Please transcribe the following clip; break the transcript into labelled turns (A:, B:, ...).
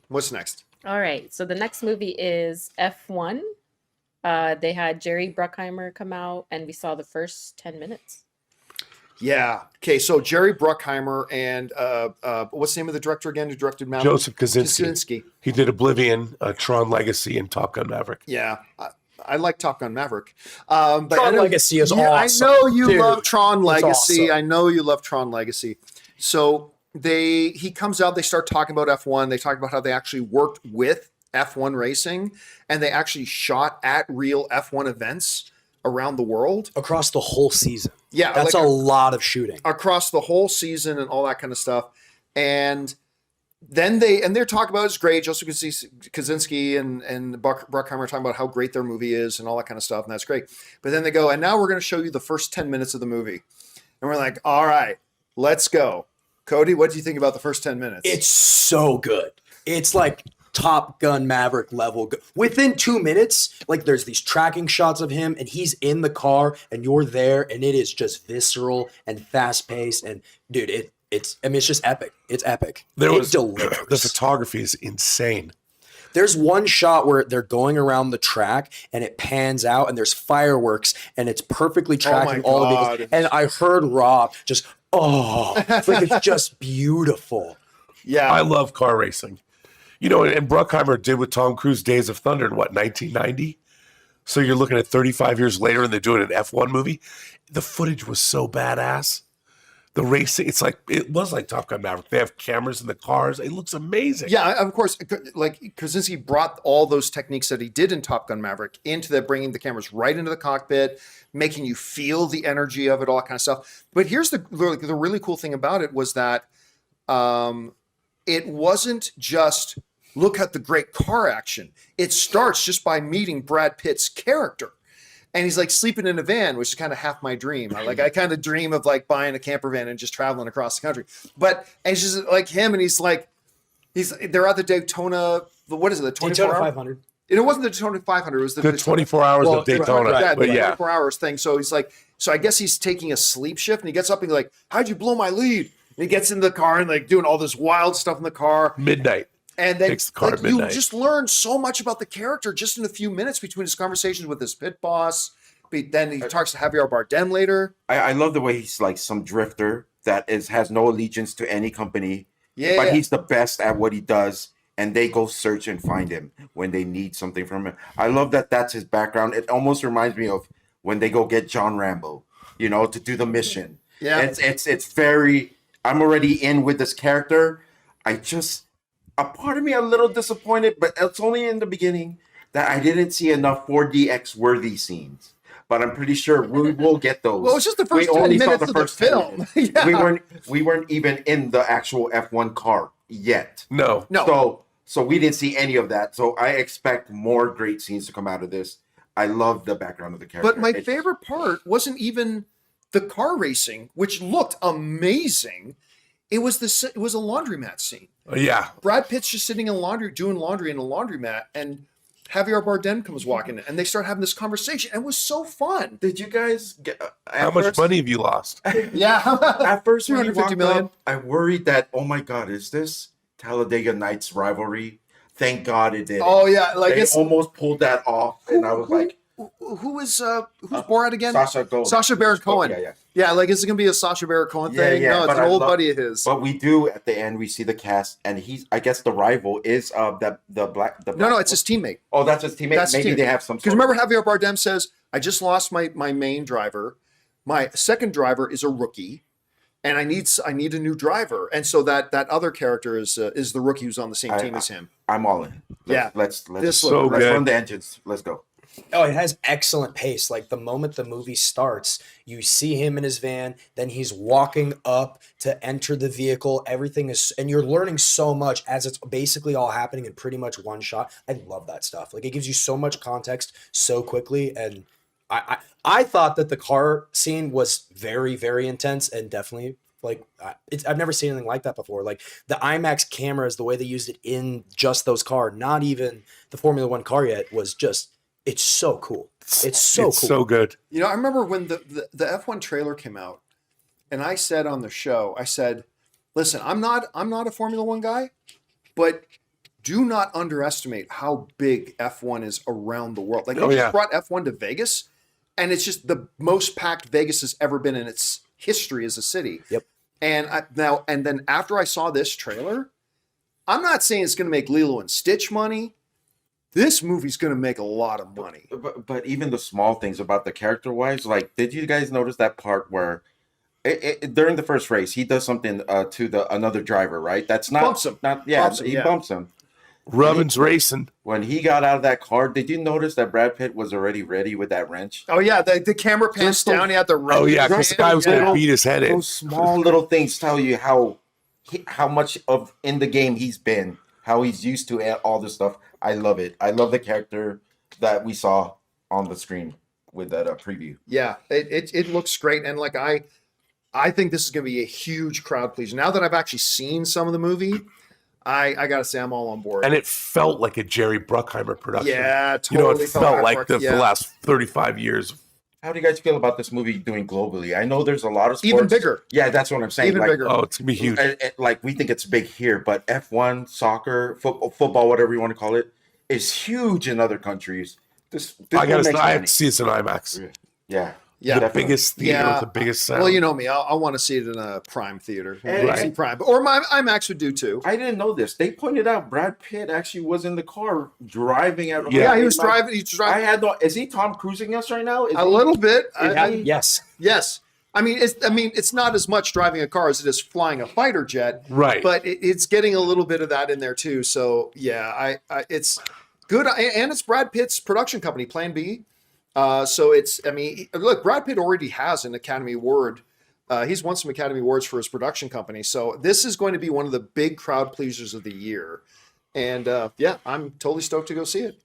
A: What's next?
B: All right. So the next movie is F1. They had Jerry Bruckheimer come out, and we saw the first 10 minutes.
A: Yeah. Okay. So Jerry Bruckheimer and what's the name of the director again? Who directed Maverick?
C: Joseph Kosinski. He did Oblivion, Tron Legacy, and Top Gun Maverick.
A: Yeah. I like Top Gun Maverick. But
D: Tron Legacy is awesome.
A: I know you love Tron
D: It's
A: Legacy.
D: awesome.
A: I know you love Tron Legacy. So he comes out, they start talking about F1. They talk about how they actually worked with F1 racing, and they actually shot at real F1 events around the world.
D: Across the whole season.
A: Yeah.
D: That's
A: like
D: a lot of shooting.
A: across the whole season and all that kind of stuff. And then they're talking about it's great. Joseph Kosinski and Bruckheimer are talking about how great their movie is and all that kind of stuff, and that's great. But then they go, and now we're going to show you the first 10 minutes of the movie. And we're like, all right, let's go. Cody, what do you think about the first 10 minutes?
D: It's so good. It's like Top Gun Maverick level. Within 2 minutes, like there's these tracking shots of him and he's in the car and you're there and it is just visceral and fast paced. And dude, it's just epic. It's epic. It delivers.
C: The photography is insane.
D: There's one shot where they're going around the track and it pans out and there's fireworks and it's perfectly tracking all the vehicles. And I heard Rob just, it's just beautiful.
A: Yeah.
C: I love car racing. You know, and Bruckheimer did with Tom Cruise Days of Thunder in 1990? So you're looking at 35 years later and they're doing an F1 movie. The footage was so badass. The racing, it was like Top Gun Maverick. They have cameras in the cars. It looks amazing.
A: Yeah, of course. Like Kosinski brought all those techniques that he did in Top Gun Maverick into bringing the cameras right into the cockpit, making you feel the energy of it, all that kind of stuff. But here's the really cool thing about it was that it wasn't just look at the great car action. It starts just by meeting Brad Pitt's character. And he's like sleeping in a van, which is kind of half my dream. I kind of dream of like buying a camper van and just traveling across the country. But it's just like him, and they're at the Daytona. What is it? The
D: 24 500.
A: It wasn't the Daytona 500. It was
C: the 24 hours of Daytona.
A: Yeah,
C: but
A: the 24 hours thing. So he's like, I guess he's taking a sleep shift, and he gets up and he's like, "How'd you blow my lead?" And he gets in the car and like doing all this wild stuff in the car.
C: Midnight.
A: And then
C: Takes the car at
A: you
C: midnight.
A: just learn so much about the character just in a few minutes between his conversations with his pit boss. But then he talks to Javier Bardem later.
E: I love the way he's like some drifter that has no allegiance to any company.
A: Yeah.
E: But he's the best at what he does, and they go search and find him when they need something from him. I love that that's his background. It almost reminds me of when they go get John Rambo, to do the mission.
A: Yeah.
E: It's very, I'm already in with this character. A part of me a little disappointed, but it's only in the beginning that I didn't see enough 4DX worthy scenes. But I'm pretty sure we will get those.
A: Well, it's just the first 10 minutes of the film. Yeah.
E: We weren't even in the actual F1 car yet.
C: No.
E: So we didn't see any of that. So I expect more great scenes to come out of this. I love the background of the character.
A: But my favorite part wasn't even the car racing, which looked amazing. It was a laundromat scene.
C: Yeah.
A: Brad Pitt's just sitting in doing laundry in a laundromat, and Javier Bardem comes walking in, and they start having this conversation. And it was so fun.
E: Did you guys get
C: How much money have you lost?
A: Yeah.
E: At first, when he
A: 250
E: walked
A: million.
E: up, I worried that, oh my God, is this Talladega Nights rivalry? Thank God it did.
A: Oh yeah, like
E: They almost pulled that off, and I was like,
A: who's Borat again?
E: Sacha
A: Baron Cohen.
E: Yeah.
A: Yeah, like is it gonna be a Sacha Baron Cohen thing? No, it's an old buddy of his.
E: But we do at the end we see the cast, and I guess the rival is the black.
A: No, it's his teammate.
E: Oh, that's his teammate. Maybe they have some.
A: Because remember, Javier Bardem says, "I just lost my main driver. My second driver is a rookie, and I need a new driver." And so that other character is the rookie who's on the same team as him.
E: I'm all in. Let's run the engines. Let's go.
D: Oh, it has excellent pace. Like the moment the movie starts, you see him in his van, then he's walking up to enter the vehicle. Everything is, and you're learning so much as it's basically all happening in pretty much one shot. I love that stuff. Like it gives you so much context so quickly. And I thought that the car scene was very, very intense and definitely I've never seen anything like that before. Like the IMAX cameras, the way they used it in just those cars, not even the Formula One car yet, was just. It's so cool. It's so
C: good.
A: I remember when the F1 trailer came out, and I said on the show, I said, "Listen, I'm not a Formula One guy, but do not underestimate how big F1 is around the world. Like they
C: Oh,
A: just
C: yeah.
A: brought F1 to Vegas, and it's just the most packed Vegas has ever been in its history as a city.
D: Yep.
A: And then after I saw this trailer, I'm not saying it's going to make Lilo and Stitch money. This movie's going to make a lot of money.
E: But even the small things about the character wise, like, did you guys notice that part where during the first race he does something to the another driver, right? That's not
A: Bumps him.
E: Not yeah,
A: Bumps him,
E: he
A: yeah.
E: bumps him.
C: Rubbin's racing.
E: When he got out of that car, did you notice that Brad Pitt was already ready with that wrench?
A: Oh yeah, the camera pans
E: Just those-
A: down. He had the
C: Oh yeah, because the guy was going to
E: Yeah.
C: beat his head in.
E: Those small little things tell you how much of in the game he's been, how he's used to all this stuff. I love it. I love the character that we saw on the screen with that preview.
A: Yeah, it looks great, and like I think this is going to be a huge crowd pleaser. Now that I've actually seen some of the movie, I gotta say I'm all on board.
C: And it felt like a Jerry Bruckheimer production.
A: Yeah,
C: You know,
A: totally
C: it felt like
A: Bruck,
C: the
A: yeah.
C: last 35 years.
E: How do you guys feel about this movie doing globally? I know there's a lot of sports.
A: Even bigger.
E: Yeah, that's what I'm saying.
A: Even
E: like,
A: bigger.
C: Oh, it's going to be huge.
E: Like we think it's big here, but F1, soccer, football, whatever you want to call it, is huge in other countries. This
C: I got
E: makes
C: to. I have
E: money.
C: to see this in IMAX.
E: Yeah.
A: Yeah.
C: The
E: Definitely.
C: biggest theater
A: Yeah.
C: with the biggest sound.
A: Well, you know me. I want to see it in a Prime theater.
E: Right.
A: See Prime, or my IMAX would do too.
E: I didn't know this. They pointed out Brad Pitt actually was in the car driving out.
A: Yeah, he was driving. He was
E: I
A: driving
E: had no. Is he Tom Cruising us right now? Is
A: a
E: he-
A: little bit.
D: Yes.
A: Yes. I mean, it's not as much driving a car as it is flying a fighter jet.
C: Right.
A: But it's getting a little bit of that in there too. So yeah, it's good, and it's Brad Pitt's production company, Plan B. So look, Brad Pitt already has an Academy Award. He's won some Academy Awards for his production company. So this is going to be one of the big crowd pleasers of the year. And yeah, I'm totally stoked to go see it.